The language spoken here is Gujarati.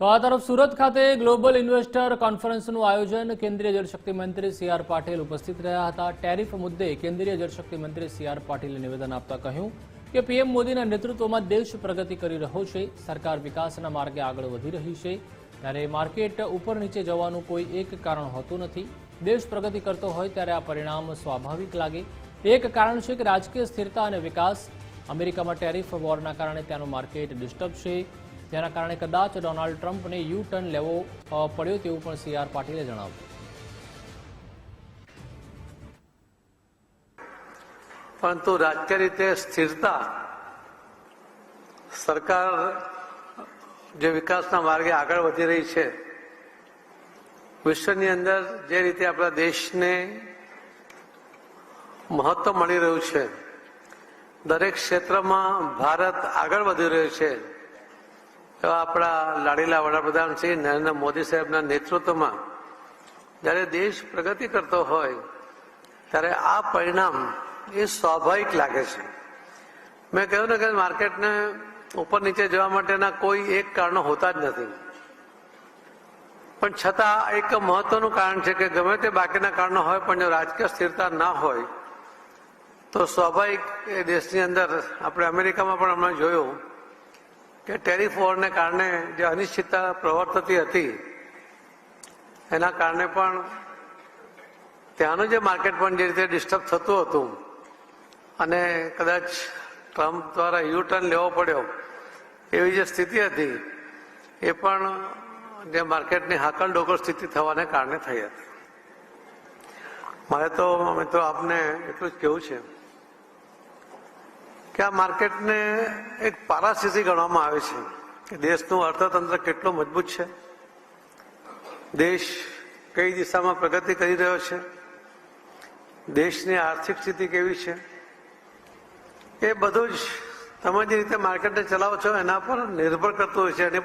તો આ તરફ સુરત ખાતે ગ્લોબલ ઇન્વેસ્ટર કોન્ફરન્સનું આયોજન કેન્દ્રીય જળશક્તિ મંત્રી સી.આર. પાટીલ ઉપસ્થિત રહ્યા હતા. ટેરિફ મુદ્દે કેન્દ્રીય જળશક્તિ મંત્રી સી.આર. પાટીલે નિવેદન આપતા કહ્યું કે પીએમ મોદીના નેતૃત્વમાં દેશ પ્રગતિ કરી રહ્યો છે, સરકાર વિકાસના માર્ગે આગળ વધી રહી છે, ત્યારે માર્કેટ ઉપર નીચે જવાનું કોઈ એક કારણ હોતું નથી. દેશ પ્રગતિ કરતો હોય ત્યારે આ પરિણામ સ્વાભાવિક લાગે. એક કારણ છે કે રાજકીય સ્થિરતા અને વિકાસ. અમેરિકામાં ટેરિફ વોરના કારણે ત્યાંનું માર્કેટ ડિસ્ટર્બ છે, જેના કારણે કદાચ ડોનાલ્ડ ટ્રમ્પને યુ ટર્ન લેવો પડ્યો તેવું પણ સી.આર. પાટીલે જણાવ્યું. પરંતુ રાજકીય રીતે સ્થિરતા, સરકાર જે વિકાસના માર્ગે આગળ વધી રહી છે, વિશ્વની અંદર જે રીતે આપણા દેશને મહત્વ મળી રહ્યું છે, દરેક ક્ષેત્રમાં ભારત આગળ વધી રહ્યું છે, એવા આપણા લાડીલા વડાપ્રધાન શ્રી નરેન્દ્ર મોદી સાહેબના નેતૃત્વમાં જ્યારે દેશ પ્રગતિ કરતો હોય ત્યારે આ પરિણામ એ સ્વાભાવિક લાગે છે. મેં કહ્યું ને કે માર્કેટને ઉપર નીચે જવા માટેના કોઈ એક કારણો હોતા જ નથી, પણ છતાં એક મહત્વનું કારણ છે કે ગમે તે બાકીના કારણો હોય પણ જો રાજકીય સ્થિરતા ના હોય તો સ્વાભાવિક એ દેશની અંદર આપણે અમેરિકામાં પણ હમણાં જોયું કે ટેરિફ વોરને કારણે જે અનિશ્ચિતતા પ્રવર્તતી હતી એના કારણે પણ ત્યાંનું જે માર્કેટ પણ જે રીતે ડિસ્ટર્બ થતું હતું અને કદાચ ટ્રમ્પ દ્વારા યુ ટર્ન લેવો પડ્યો એવી જે સ્થિતિ હતી એ પણ જે માર્કેટની હાકલ ડોકર સ્થિતિ થવાને કારણે થઈ હતી. મારે તો આપને એટલું જ કહેવું છે કે આ માર્કેટને એક પારાસ્થિતિ ગણવામાં આવે છે કે દેશનું અર્થતંત્ર કેટલું મજબૂત છે, દેશ કઈ દિશામાં પ્રગતિ કરી રહ્યો છે, દેશની આર્થિક સ્થિતિ કેવી છે, એ બધું જ તમે જે રીતે માર્કેટને ચલાવો છો એના પર નિર્ભર કરતું હોય છે. એની પર